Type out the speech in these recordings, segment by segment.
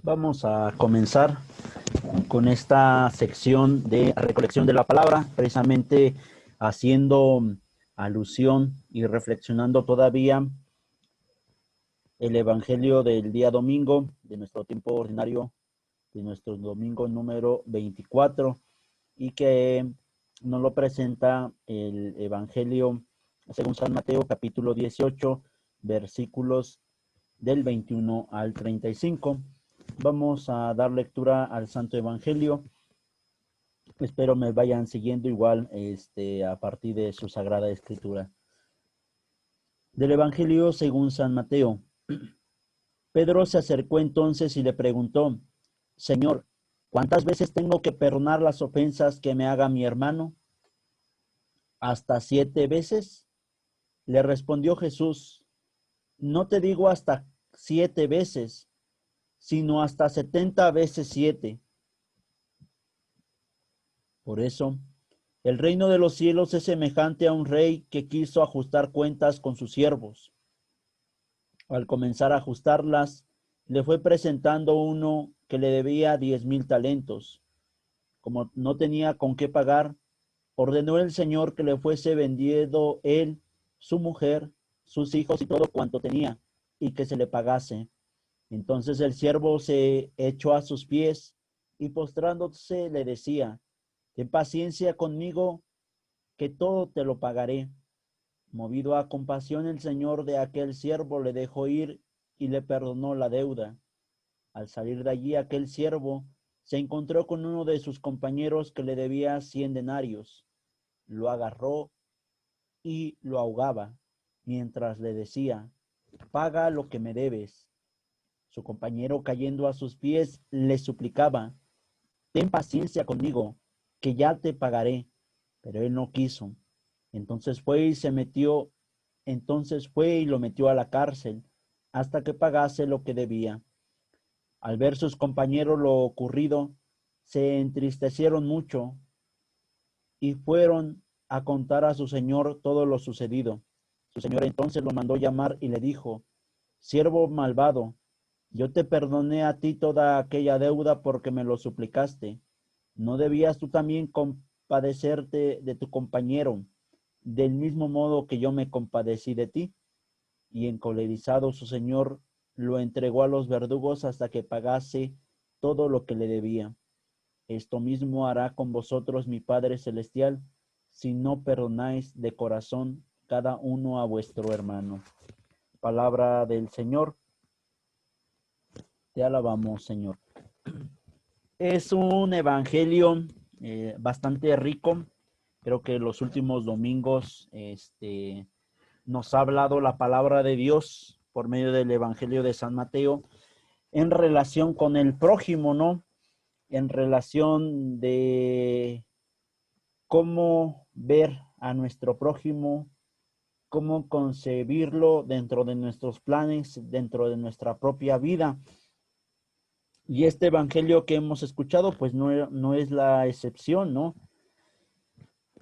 Vamos a comenzar con esta sección de recolección de la palabra, precisamente haciendo alusión y reflexionando todavía el Evangelio del día domingo, de nuestro tiempo ordinario, de nuestro domingo número 24, y que nos lo presenta el Evangelio según San Mateo, capítulo 18, versículos del 21 al 35. Vamos a dar lectura al Santo Evangelio. Espero me vayan siguiendo igual a partir de su Sagrada Escritura. Del Evangelio según San Mateo. Pedro se acercó entonces y le preguntó: Señor, ¿cuántas veces tengo que perdonar las ofensas que me haga mi hermano? ¿Hasta 7 veces? Le respondió Jesús: No te digo hasta 7 veces, sino hasta 70 veces 7. Por eso, el reino de los cielos es semejante a un rey que quiso ajustar cuentas con sus siervos. Al comenzar a ajustarlas, le fue presentando uno que le debía 10,000 talentos. Como no tenía con qué pagar, ordenó el Señor que le fuese vendido él, su mujer, sus hijos y todo cuanto tenía, y que se le pagase. Entonces el siervo se echó a sus pies y postrándose le decía: Ten paciencia conmigo, que todo te lo pagaré. Movido a compasión, el señor de aquel siervo le dejó ir y le perdonó la deuda. Al salir de allí, aquel siervo se encontró con uno de sus compañeros que le debía 100 denarios. Lo agarró y lo ahogaba, mientras le decía: Paga lo que me debes. Su compañero, cayendo a sus pies, le suplicaba: Ten paciencia conmigo, que ya te pagaré. Pero él no quiso. Entonces fue y lo metió a la cárcel hasta que pagase lo que debía. Al ver sus compañeros lo ocurrido, se entristecieron mucho y fueron a contar a su señor todo lo sucedido. Su señor entonces lo mandó llamar y le dijo: Siervo malvado, yo te perdoné a ti toda aquella deuda porque me lo suplicaste. ¿No debías tú también compadecerte de tu compañero, del mismo modo que yo me compadecí de ti? Y encolerizado su señor lo entregó a los verdugos hasta que pagase todo lo que le debía. Esto mismo hará con vosotros mi Padre Celestial, si no perdonáis de corazón cada uno a vuestro hermano. Palabra del Señor. Te alabamos, Señor. Es un evangelio bastante rico. Creo que los últimos domingos nos ha hablado la palabra de Dios por medio del Evangelio de San Mateo en relación con el prójimo, ¿no? En relación de cómo ver a nuestro prójimo, cómo concebirlo dentro de nuestros planes, dentro de nuestra propia vida. Y este evangelio que hemos escuchado, pues no es la excepción, ¿no?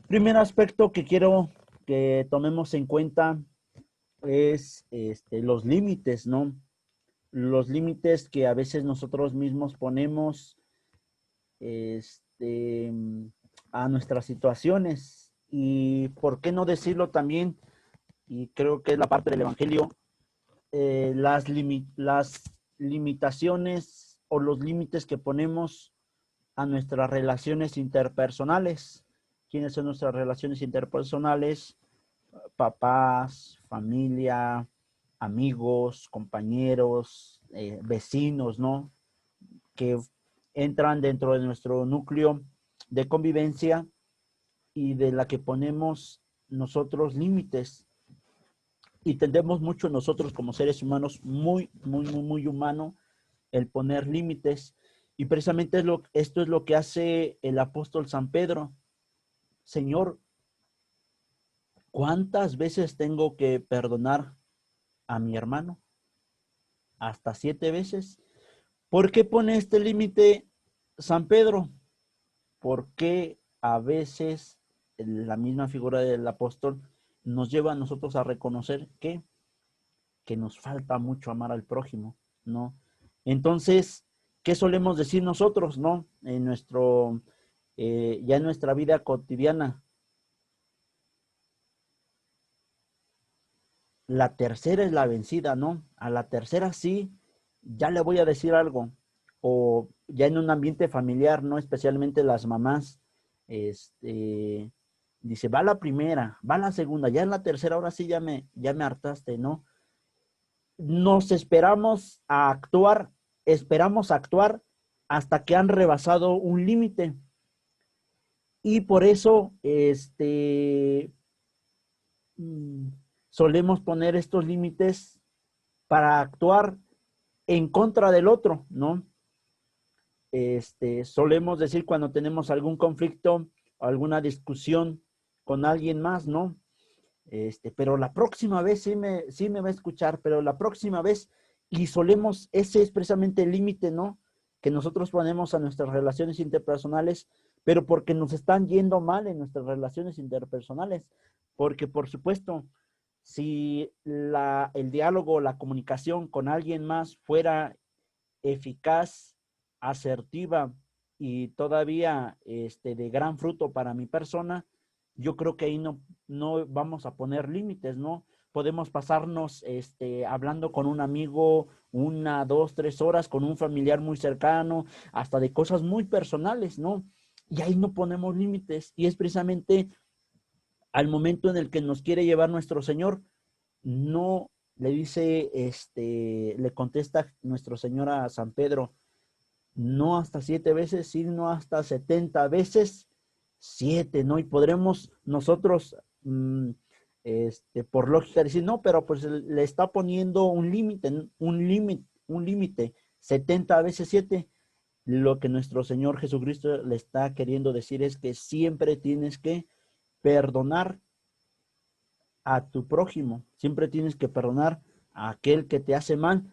Primer aspecto que quiero que tomemos en cuenta es los límites, ¿no? Los límites que a veces nosotros mismos ponemos este, a nuestras situaciones. Y por qué no decirlo también, y creo que es la parte del evangelio, las limitaciones o los límites que ponemos a nuestras relaciones interpersonales. ¿Quiénes son nuestras relaciones interpersonales? Papás, familia, amigos, compañeros, vecinos, ¿no? Que entran dentro de nuestro núcleo de convivencia y de la que ponemos nosotros límites. Y tendemos mucho nosotros como seres humanos, muy humano, el poner límites. Y precisamente esto es lo que hace el apóstol San Pedro. Señor, ¿cuántas veces tengo que perdonar a mi hermano? ¿Hasta 7 veces? ¿Por qué pone este límite San Pedro? Porque a veces la misma figura del apóstol nos lleva a nosotros a reconocer que nos falta mucho amar al prójimo, ¿no? Entonces, ¿qué solemos decir nosotros, no? Ya en nuestra vida cotidiana. La tercera es la vencida, ¿no? A la tercera sí, ya le voy a decir algo. O ya en un ambiente familiar, ¿no? Especialmente las mamás, dice, va la primera, va la segunda, ya en la tercera, ahora sí ya me hartaste, ¿no? Nos esperamos actuar hasta que han rebasado un límite. Y por eso, mm, solemos poner estos límites para actuar en contra del otro, ¿no? Solemos decir cuando tenemos algún conflicto, alguna discusión con alguien más, ¿no? Pero la próxima vez sí me va a escuchar, pero la próxima vez, y solemos, ese es precisamente el límite, ¿no? Que nosotros ponemos a nuestras relaciones interpersonales, pero porque nos están yendo mal en nuestras relaciones interpersonales. Porque, por supuesto, si el diálogo, la comunicación con alguien más fuera eficaz, asertiva y todavía de gran fruto para mi persona, yo creo que ahí no vamos a poner límites, ¿no? Podemos pasarnos hablando con un amigo 1, 2, 3 horas, con un familiar muy cercano, hasta de cosas muy personales, ¿no? Y ahí no ponemos límites. Y es precisamente al momento en el que nos quiere llevar nuestro Señor, no le dice, le contesta nuestro Señor a San Pedro, no hasta 7 veces, sino hasta 70 veces 7, ¿no? Y podremos nosotros, por lógica, decir, no, pero pues le está poniendo un límite, 70 veces 7. Lo que nuestro Señor Jesucristo le está queriendo decir es que siempre tienes que perdonar a tu prójimo, siempre tienes que perdonar a aquel que te hace mal,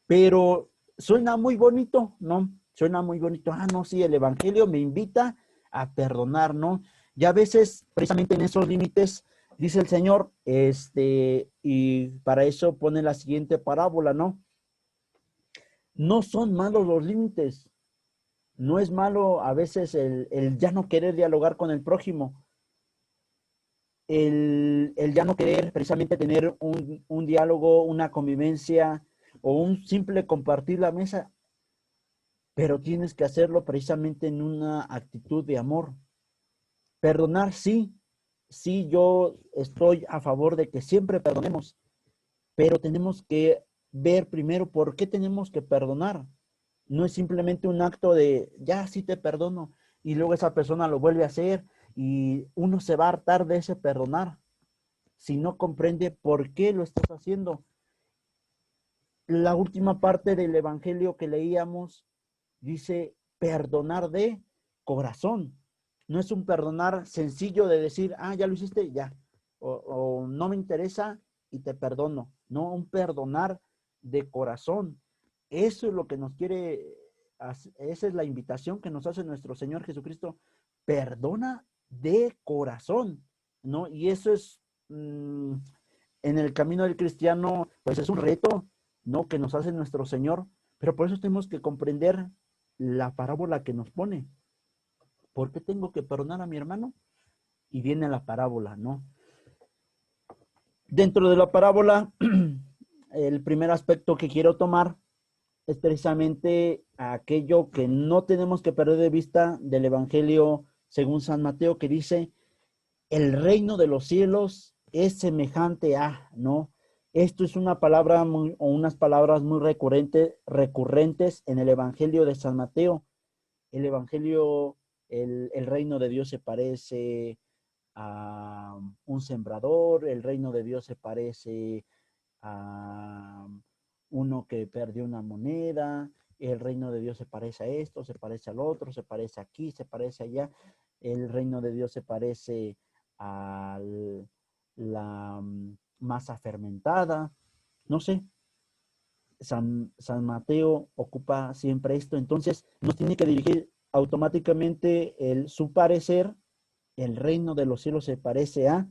pero suena muy bonito, ¿no? Suena muy bonito. Ah, no, sí, el Evangelio me invita a perdonar, ¿no? Y a veces, precisamente en esos límites, dice el Señor, y para eso pone la siguiente parábola, ¿no? No son malos los límites, no es malo a veces el ya no querer dialogar con el prójimo, el ya no querer precisamente tener un diálogo, una convivencia o un simple compartir la mesa, pero tienes que hacerlo precisamente en una actitud de amor. Perdonar, sí, sí, yo estoy a favor de que siempre perdonemos, pero tenemos que ver primero por qué tenemos que perdonar. No es simplemente un acto de, ya sí te perdono, y luego esa persona lo vuelve a hacer y uno se va a hartar de ese perdonar si no comprende por qué lo estás haciendo. La última parte del Evangelio que leíamos dice perdonar de corazón. No es un perdonar sencillo de decir, ah, ya lo hiciste, ya. O no me interesa y te perdono. No, un perdonar de corazón. Eso es lo que nos quiere, esa es la invitación que nos hace nuestro Señor Jesucristo. Perdona de corazón, ¿no? Y eso es, en el camino del cristiano, pues es un reto, ¿no? Que nos hace nuestro Señor, pero por eso tenemos que comprender la parábola que nos pone. ¿Por qué tengo que perdonar a mi hermano? Y viene la parábola, ¿no? Dentro de la parábola, el primer aspecto que quiero tomar es precisamente aquello que no tenemos que perder de vista del Evangelio según San Mateo, que dice, el reino de los cielos es semejante a, ¿no? Esto es una palabra o unas palabras muy recurrentes en el Evangelio de San Mateo. El Evangelio, el reino de Dios se parece a un sembrador, el reino de Dios se parece a uno que perdió una moneda, el reino de Dios se parece a esto, se parece al otro, se parece aquí, se parece allá, el reino de Dios se parece a la masa fermentada, no sé, San Mateo ocupa siempre esto, entonces nos tiene que dirigir automáticamente su parecer, el reino de los cielos se parece a,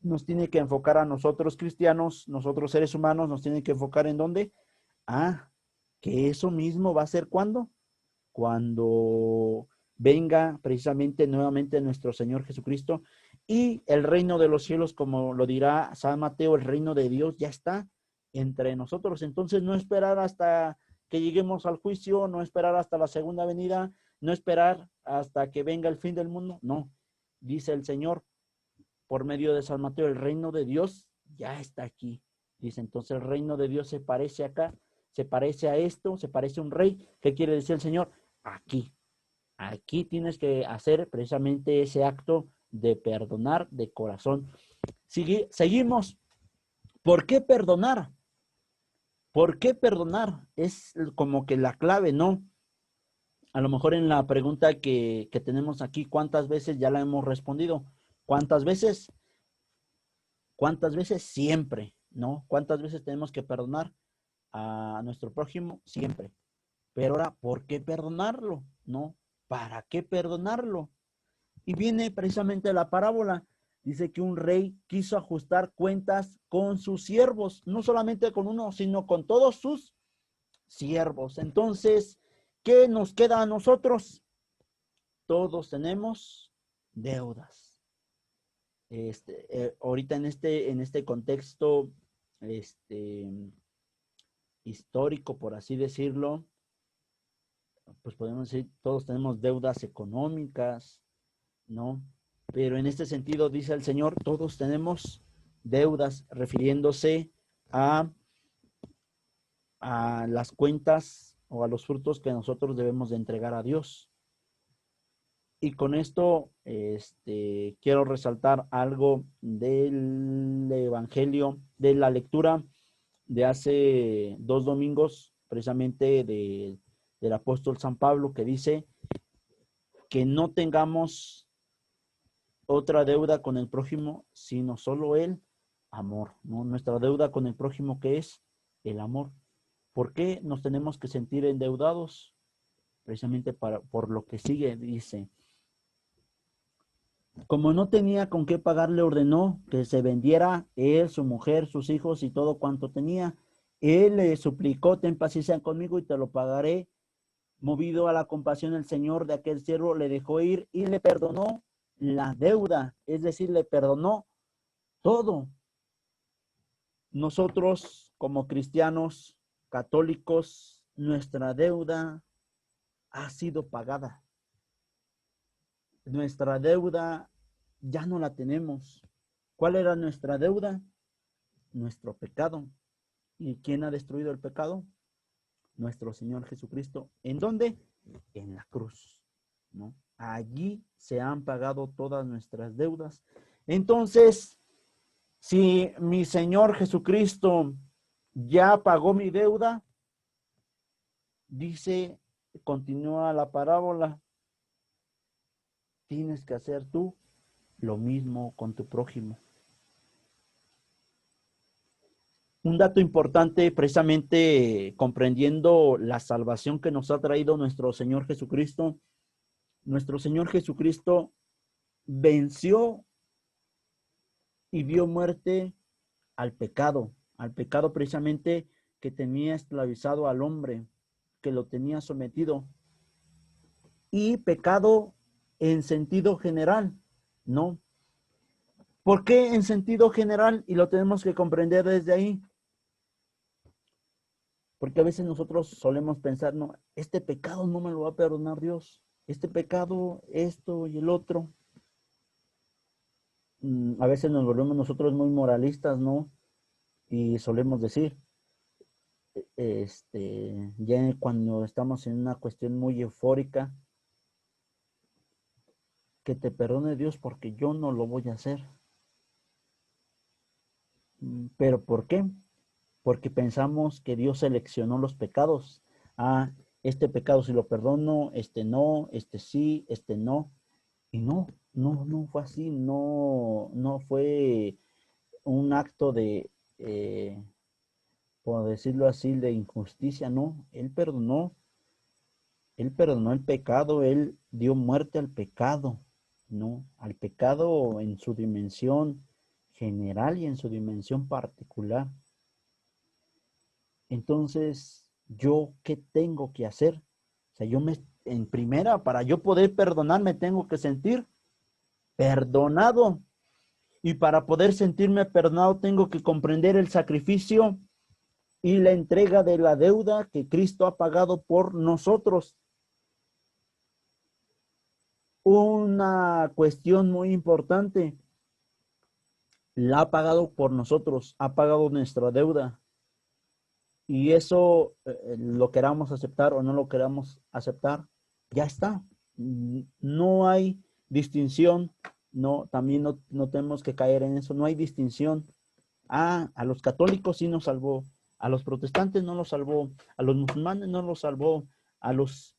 nos tiene que enfocar a nosotros cristianos, nosotros seres humanos, nos tiene que enfocar en dónde, ah, que eso mismo va a ser ¿cuándo? Cuando venga precisamente nuevamente nuestro Señor Jesucristo y el reino de los cielos, como lo dirá San Mateo, el reino de Dios ya está entre nosotros. Entonces no esperar hasta que lleguemos al juicio, no esperar hasta la segunda venida, no esperar hasta que venga el fin del mundo. No, dice el Señor por medio de San Mateo, el reino de Dios ya está aquí. Dice, entonces el reino de Dios se parece acá, se parece a esto, se parece a un rey. ¿Qué quiere decir el Señor? Aquí. Aquí tienes que hacer precisamente ese acto de perdonar de corazón. Seguimos. ¿Por qué perdonar? ¿Por qué perdonar? Es como que la clave, ¿no? A lo mejor en la pregunta que tenemos aquí, ¿cuántas veces ya la hemos respondido? ¿Cuántas veces? ¿Cuántas veces? Siempre, ¿no? ¿Cuántas veces tenemos que perdonar a nuestro prójimo? Siempre. Pero ahora, ¿por qué perdonarlo? ¿No? ¿Para qué perdonarlo? Y viene precisamente la parábola. Dice que un rey quiso ajustar cuentas con sus siervos, no solamente con uno, sino con todos sus siervos. Entonces, ¿qué nos queda a nosotros? Todos tenemos deudas. Ahorita en este contexto este, histórico, por así decirlo, pues podemos decir, todos tenemos deudas económicas, ¿no? Pero en este sentido, dice el Señor, todos tenemos deudas, refiriéndose a, a las cuentas o a los frutos que nosotros debemos de entregar a Dios. Y con esto quiero resaltar algo del Evangelio, de la lectura de hace 2 domingos, precisamente del apóstol San Pablo, que dice que no tengamos otra deuda con el prójimo, sino solo el amor, ¿no? Nuestra deuda con el prójimo, ¿qué es? El amor. ¿Por qué nos tenemos que sentir endeudados? Precisamente por lo que sigue, dice. Como no tenía con qué pagar, le ordenó que se vendiera él, su mujer, sus hijos y todo cuanto tenía. Él le suplicó, ten paciencia conmigo y te lo pagaré. Movido a la compasión, el Señor de aquel siervo le dejó ir y le perdonó la deuda, es decir, le perdonó todo. Nosotros, como cristianos católicos, nuestra deuda ha sido pagada. Nuestra deuda ya no la tenemos. ¿Cuál era nuestra deuda? Nuestro pecado. ¿Y quién ha destruido el pecado? Nuestro Señor Jesucristo. ¿En dónde? En la cruz, ¿no? Allí se han pagado todas nuestras deudas. Entonces, si mi Señor Jesucristo ya pagó mi deuda, dice, continúa la parábola, tienes que hacer tú lo mismo con tu prójimo. Un dato importante, precisamente comprendiendo la salvación que nos ha traído nuestro Señor Jesucristo. Nuestro Señor Jesucristo venció y dio muerte al pecado precisamente que tenía esclavizado al hombre, que lo tenía sometido. Y pecado en sentido general, ¿no? ¿Por qué en sentido general? Y lo tenemos que comprender desde ahí. Porque a veces nosotros solemos pensar, no, este pecado no me lo va a perdonar Dios. Este pecado, esto y el otro. A veces nos volvemos nosotros muy moralistas, ¿no? Y solemos decir, ya cuando estamos en una cuestión muy eufórica, que te perdone Dios porque yo no lo voy a hacer. ¿Pero por qué? Porque pensamos que Dios seleccionó los pecados. Ah, este pecado si lo perdono, este no, este sí, este no. Y no fue así, no fue un acto de, por decirlo así, de injusticia, no. Él perdonó el pecado, él dio muerte al pecado, ¿no? Al pecado en su dimensión general y en su dimensión particular. Entonces, ¿yo qué tengo que hacer? O sea, en primera, para yo poder perdonar, me tengo que sentir perdonado. Y para poder sentirme perdonado, tengo que comprender el sacrificio y la entrega de la deuda que Cristo ha pagado por nosotros. Una cuestión muy importante, la ha pagado por nosotros, ha pagado nuestra deuda. Y eso, lo queramos aceptar o no lo queramos aceptar, ya está. No hay distinción, no, también no tenemos que caer en eso, no hay distinción. A los católicos sí nos salvó, a los protestantes no los salvó, a los musulmanes no los salvó, a los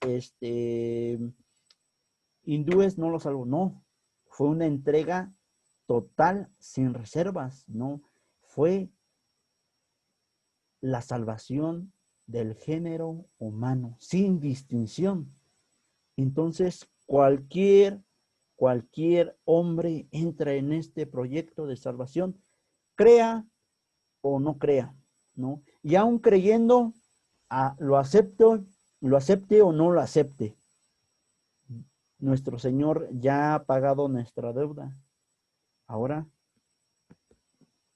hindúes no los salvó, no. Fue una entrega total, sin reservas, no. Fue la salvación del género humano, sin distinción. Entonces, cualquier hombre entra en este proyecto de salvación, crea o no crea, ¿no? Y aún creyendo, lo acepte o no lo acepte. Nuestro Señor ya ha pagado nuestra deuda. Ahora,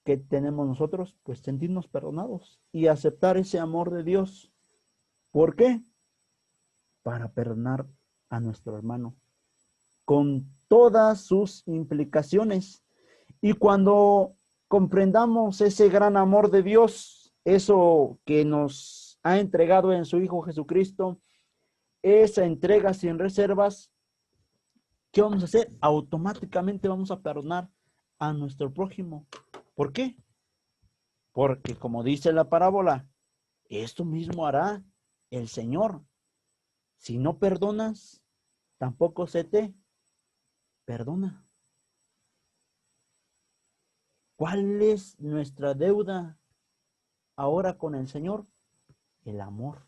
¿qué tenemos nosotros? Pues sentirnos perdonados y aceptar ese amor de Dios. ¿Por qué? Para perdonar a nuestro hermano, con todas sus implicaciones. Y cuando comprendamos ese gran amor de Dios, eso que nos ha entregado en su Hijo Jesucristo, esa entrega sin reservas, ¿qué vamos a hacer? Automáticamente vamos a perdonar a nuestro prójimo. ¿Por qué? Porque como dice la parábola, esto mismo hará el Señor. Si no perdonas, tampoco se te perdona. ¿Cuál es nuestra deuda ahora con el Señor? El amor.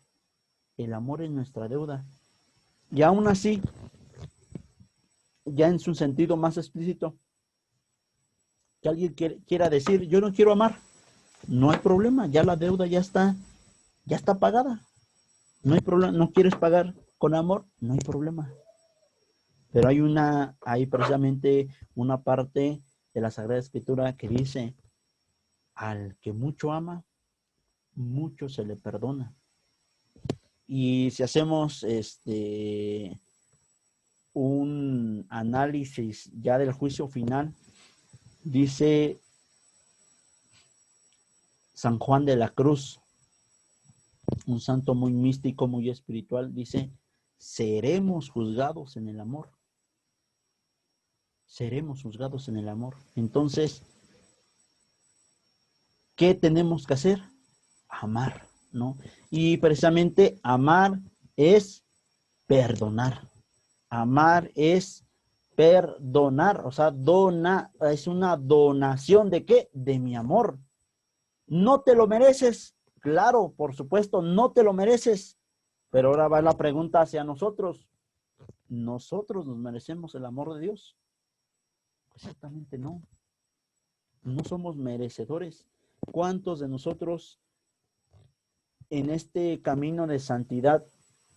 El amor es nuestra deuda. Y aún así, ya en su sentido más explícito, que alguien quiera decir, yo no quiero amar, no hay problema, ya la deuda ya está pagada. No hay problema, no quieres pagar con amor, no hay problema. Pero hay precisamente una parte de la Sagrada Escritura que dice, al que mucho ama, mucho se le perdona. Y si hacemos un análisis ya del juicio final, dice San Juan de la Cruz, un santo muy místico, muy espiritual, dice, seremos juzgados en el amor. Seremos juzgados en el amor. Entonces, ¿qué tenemos que hacer? Amar, ¿no? Y precisamente amar es perdonar. Amar es perdonar, o sea, es una donación ¿de qué? De mi amor. ¿No te lo mereces? Claro, por supuesto, no te lo mereces. Pero ahora va la pregunta hacia nosotros. ¿Nosotros nos merecemos el amor de Dios? Pues exactamente no. No somos merecedores. ¿Cuántos de nosotros en este camino de santidad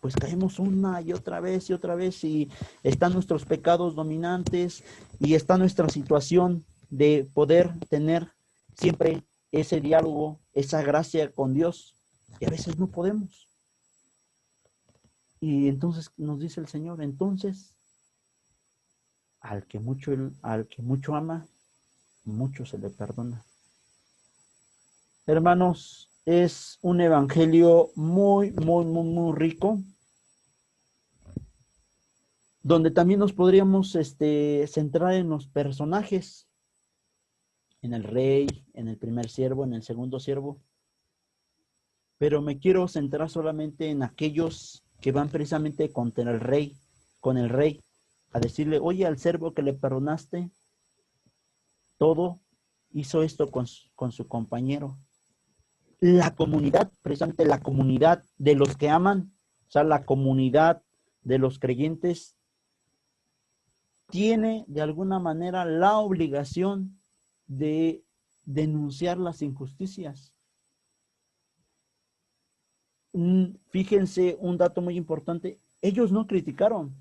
pues caemos una y otra vez y están nuestros pecados dominantes y está nuestra situación de poder tener siempre ese diálogo, esa gracia con Dios, y a veces no podemos? Y entonces nos dice el Señor, entonces al que mucho ama, mucho se le perdona. Hermanos, es un evangelio muy, muy, muy, muy rico, donde también nos podríamos centrar en los personajes, en el rey, en el primer siervo, en el segundo siervo, pero me quiero centrar solamente en aquellos que van precisamente contra el rey, con el rey, a decirle, oye, al siervo que le perdonaste todo, hizo esto con su compañero. La comunidad, precisamente la comunidad de los que aman, o sea, la comunidad de los creyentes, tiene de alguna manera la obligación de denunciar las injusticias. Fíjense un dato muy importante. Ellos no criticaron.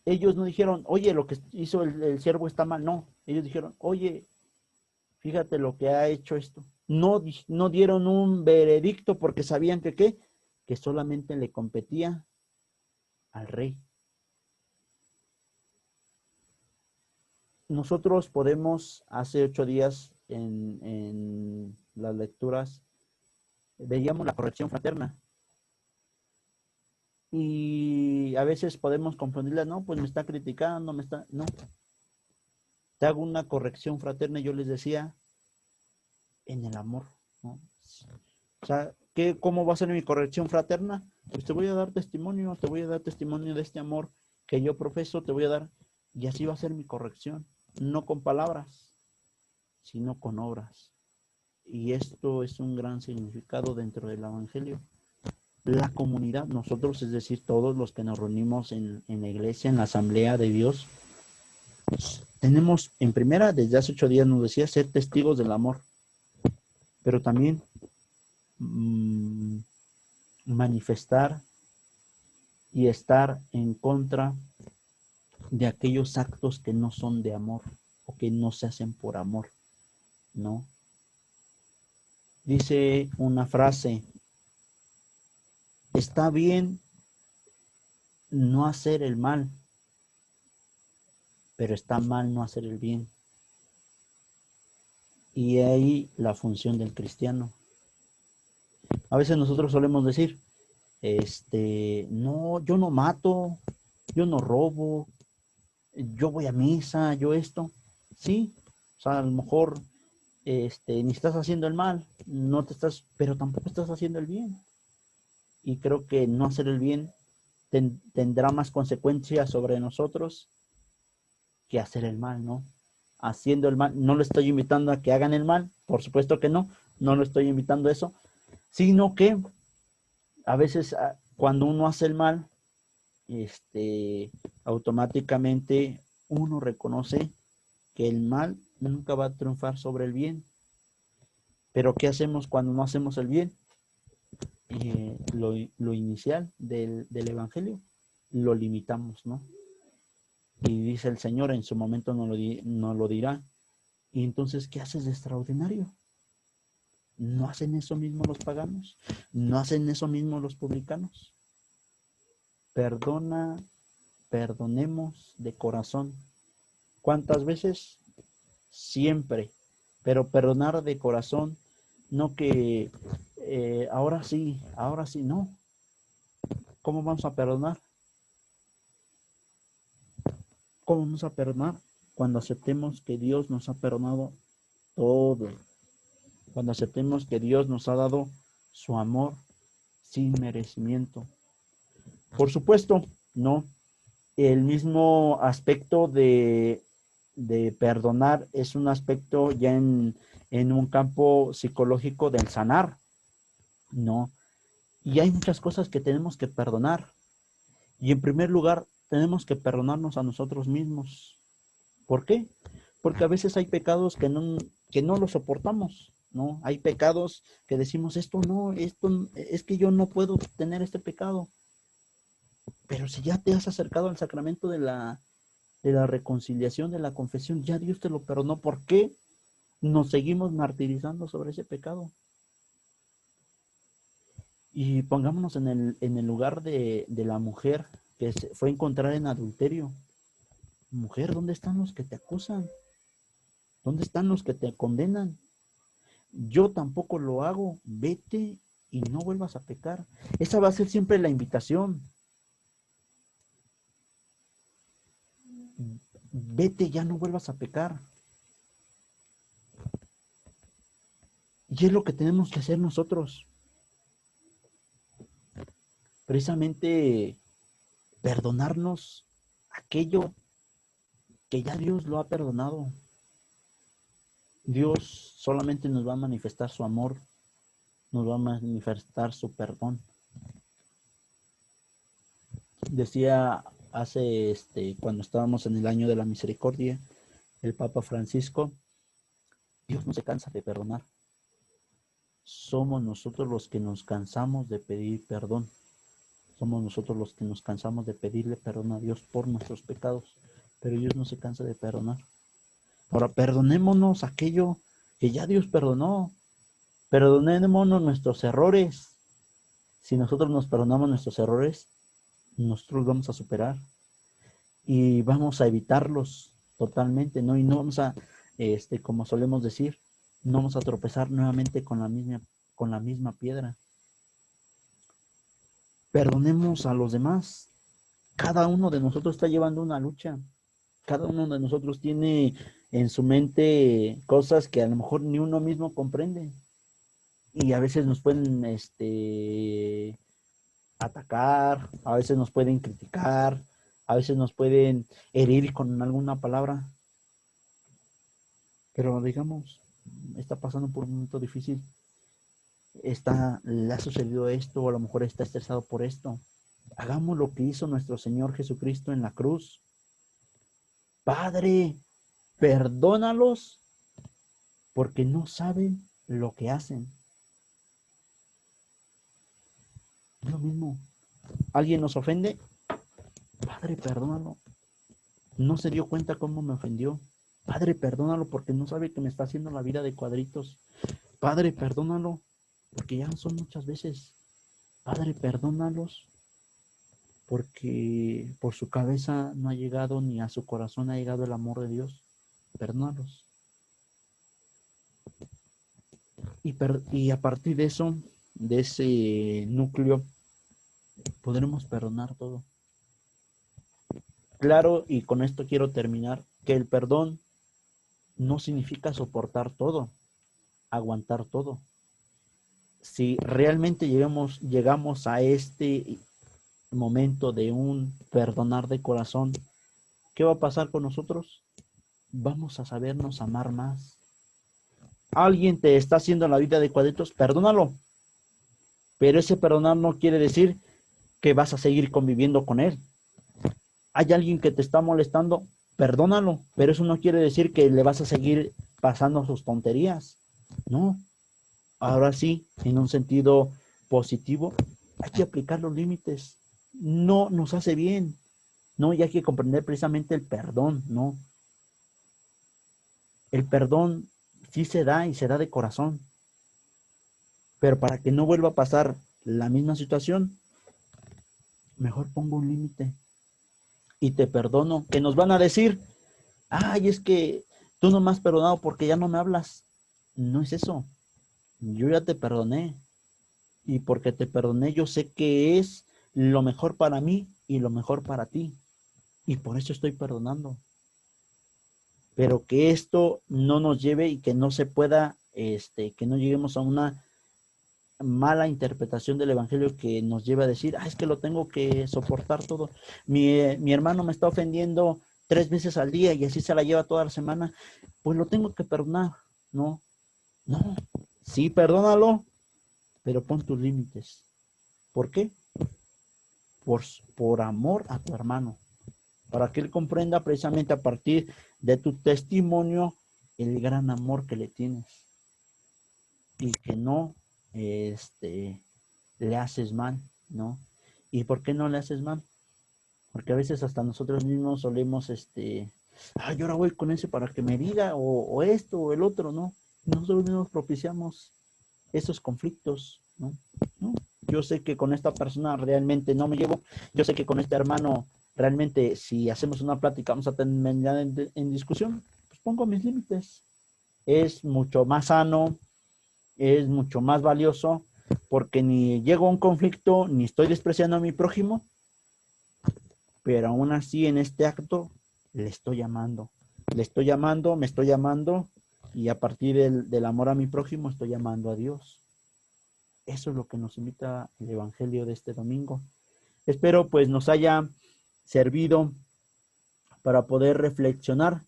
Ellos no dijeron, oye, lo que hizo el siervo está mal. No, ellos dijeron, oye, fíjate lo que ha hecho esto. No, no dieron un veredicto porque sabían que qué, que solamente le competía al rey. Nosotros podemos, hace 8 días en las lecturas, veíamos la corrección fraterna. Y a veces podemos confundirla, no, pues me está criticando, no. Te hago una corrección fraterna, yo les decía, en el amor, ¿no? O sea, ¿cómo va a ser mi corrección fraterna? Pues te voy a dar testimonio de este amor que yo profeso, te voy a dar, y así va a ser mi corrección, no con palabras, sino con obras. Y esto es un gran significado dentro del Evangelio. La comunidad, nosotros, es decir, todos los que nos reunimos en la iglesia, en la asamblea de Dios, tenemos en primera, desde hace 8 días nos decía, ser testigos del amor, pero también manifestar y estar en contra de aquellos actos que no son de amor o que no se hacen por amor, ¿no? Dice una frase, está bien no hacer el mal, pero está mal no hacer el bien. Y ahí la función del cristiano. A veces nosotros solemos decir, no, yo no mato, yo no robo, yo voy a misa, yo esto. Sí, o sea, a lo mejor ni estás haciendo el mal, no te estás, pero tampoco estás haciendo el bien. Y creo que no hacer el bien tendrá más consecuencias sobre nosotros que hacer el mal, ¿no? Haciendo el mal, no lo estoy invitando a que hagan el mal, por supuesto que no, no lo estoy invitando a eso, sino que a veces cuando uno hace el mal, automáticamente uno reconoce que el mal nunca va a triunfar sobre el bien. Pero ¿qué hacemos cuando no hacemos el bien? Lo inicial del Evangelio, lo limitamos, ¿no? Y dice el Señor, en su momento no lo dirá. Y entonces, ¿qué haces de extraordinario? ¿No hacen eso mismo los paganos? ¿No hacen eso mismo los publicanos? Perdona, perdonemos de corazón. ¿Cuántas veces? Siempre. Pero perdonar de corazón, no que ahora sí, no. ¿Cómo vamos a perdonar? ¿Cómo vamos a perdonar? Cuando aceptemos que Dios nos ha perdonado todo. Cuando aceptemos que Dios nos ha dado su amor sin merecimiento. Por supuesto, no. El mismo aspecto de perdonar es un aspecto ya en un campo psicológico del sanar, ¿no? Y hay muchas cosas que tenemos que perdonar. Y en primer lugar, tenemos que perdonarnos a nosotros mismos. ¿Por qué? Porque a veces hay pecados que no los soportamos, ¿no? Hay pecados que decimos, esto es que yo no puedo tener este pecado. Pero si ya te has acercado al sacramento de la reconciliación, de la confesión, ya Dios te lo perdonó. ¿Por qué nos seguimos martirizando sobre ese pecado? Y pongámonos en el lugar de la mujer que se fue a encontrar en adulterio. Mujer, ¿dónde están los que te acusan? ¿Dónde están los que te condenan? Yo tampoco lo hago. Vete y no vuelvas a pecar. Esa va a ser siempre la invitación. Vete, ya no vuelvas a pecar. Y es lo que tenemos que hacer nosotros. Precisamente perdonarnos aquello que ya Dios lo ha perdonado. Dios solamente nos va a manifestar su amor, nos va a manifestar su perdón. Decía hace cuando estábamos en el año de la misericordia, el Papa Francisco, Dios no se cansa de perdonar. somos nosotros los que nos cansamos de pedir perdón. Somos nosotros los que nos cansamos de pedirle perdón a Dios por nuestros pecados, pero Dios no se cansa de perdonar. Ahora, perdonémonos aquello que ya Dios perdonó. Perdonémonos nuestros errores. Si nosotros nos perdonamos nuestros errores, nosotros vamos a superar y vamos a evitarlos totalmente, ¿no? Y no vamos a, como solemos decir, no vamos a tropezar nuevamente con la misma piedra. Perdonemos a los demás. Cada uno de nosotros está llevando una lucha. Cada uno de nosotros tiene en su mente cosas que a lo mejor ni uno mismo comprende. Y a veces nos pueden atacar, a veces nos pueden criticar, a veces nos pueden herir con alguna palabra. Pero digamos, está pasando por un momento difícil. Le ha sucedido esto, o a lo mejor está estresado por esto. Hagamos lo que hizo nuestro Señor Jesucristo en la cruz. Padre, perdónalos porque no saben lo que hacen. Es lo mismo. ¿Alguien nos ofende? Padre, perdónalo. No se dio cuenta cómo me ofendió. Padre, perdónalo porque no sabe que me está haciendo la vida de cuadritos. Padre, perdónalo porque ya son muchas veces. Padre, perdónalos porque por su cabeza no ha llegado ni a su corazón ha llegado el amor de Dios. Perdónalos. Y a partir de eso, de ese núcleo, podremos perdonar todo. Claro, y con esto quiero terminar, que el perdón no significa soportar todo, aguantar todo. Si realmente llegamos a este momento de un perdonar de corazón, ¿qué va a pasar con nosotros? Vamos a sabernos amar más. Alguien te está haciendo la vida de cuadritos, perdónalo. Pero ese perdonar no quiere decir que vas a seguir conviviendo con él. Hay alguien que te está molestando, perdónalo, pero eso no quiere decir que le vas a seguir pasando sus tonterías. No. Ahora sí, en un sentido positivo, hay que aplicar los límites. No nos hace bien. No, y hay que comprender precisamente el perdón, ¿no? El perdón sí se da y se da de corazón. Pero para que no vuelva a pasar la misma situación, mejor pongo un límite y te perdono. Que nos van a decir, ay, es que tú no me has perdonado porque ya no me hablas. No es eso. Yo ya te perdoné. Y porque te perdoné, yo sé que es lo mejor para mí y lo mejor para ti. Y por eso estoy perdonando. Pero que esto no nos lleve y que no se pueda, que no lleguemos a una mala interpretación del evangelio que nos lleva a decir, es que lo tengo que soportar todo. Mi hermano me está ofendiendo 3 veces al día y así se la lleva toda la semana, pues lo tengo que perdonar. No, no, sí, perdónalo, pero pon tus límites. ¿Por qué? Por amor a tu hermano, para que él comprenda precisamente a partir de tu testimonio el gran amor que le tienes y que no, le haces mal, ¿no? ¿Y por qué no le haces mal? Porque a veces hasta nosotros mismos solemos, yo ahora voy con ese para que me diga, o esto, o el otro, ¿no? Nosotros mismos propiciamos esos conflictos, ¿no? ¿No? Yo sé que con esta persona realmente no me llevo, yo sé que con este hermano realmente si hacemos una plática vamos a terminar en discusión, pues pongo mis límites. Es mucho más sano, es mucho más valioso porque ni llego a un conflicto, ni estoy despreciando a mi prójimo, pero aún así en este acto le estoy amando, me estoy amando y a partir del amor a mi prójimo estoy amando a Dios. Eso es lo que nos invita el Evangelio de este domingo. Espero pues nos haya servido para poder reflexionar.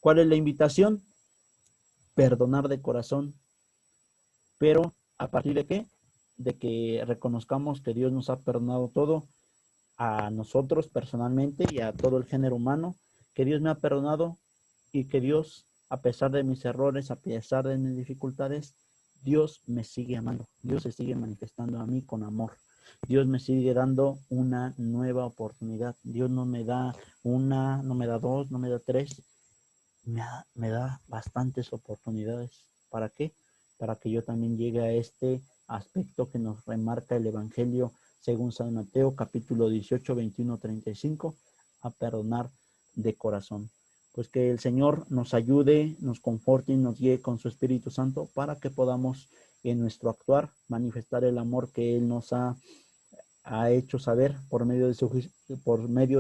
¿Cuál es la invitación? Perdonar de corazón. Pero ¿a partir de qué? De que reconozcamos que Dios nos ha perdonado todo, a nosotros personalmente y a todo el género humano, que Dios me ha perdonado y que Dios, a pesar de mis errores, a pesar de mis dificultades, Dios me sigue amando, Dios se sigue manifestando a mí con amor. Dios me sigue dando una nueva oportunidad. Dios no me da una, no me da dos, no me da tres, me da bastantes oportunidades. ¿Para qué? Para que yo también llegue a este aspecto que nos remarca el Evangelio según San Mateo, capítulo 18, 21, 35, a perdonar de corazón. Pues que el Señor nos ayude, nos conforte y nos guíe con su Espíritu Santo para que podamos en nuestro actuar manifestar el amor que Él nos ha hecho saber por medio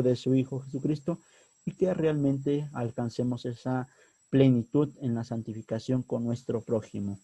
de su Hijo Jesucristo, y que realmente alcancemos esa plenitud en la santificación con nuestro prójimo.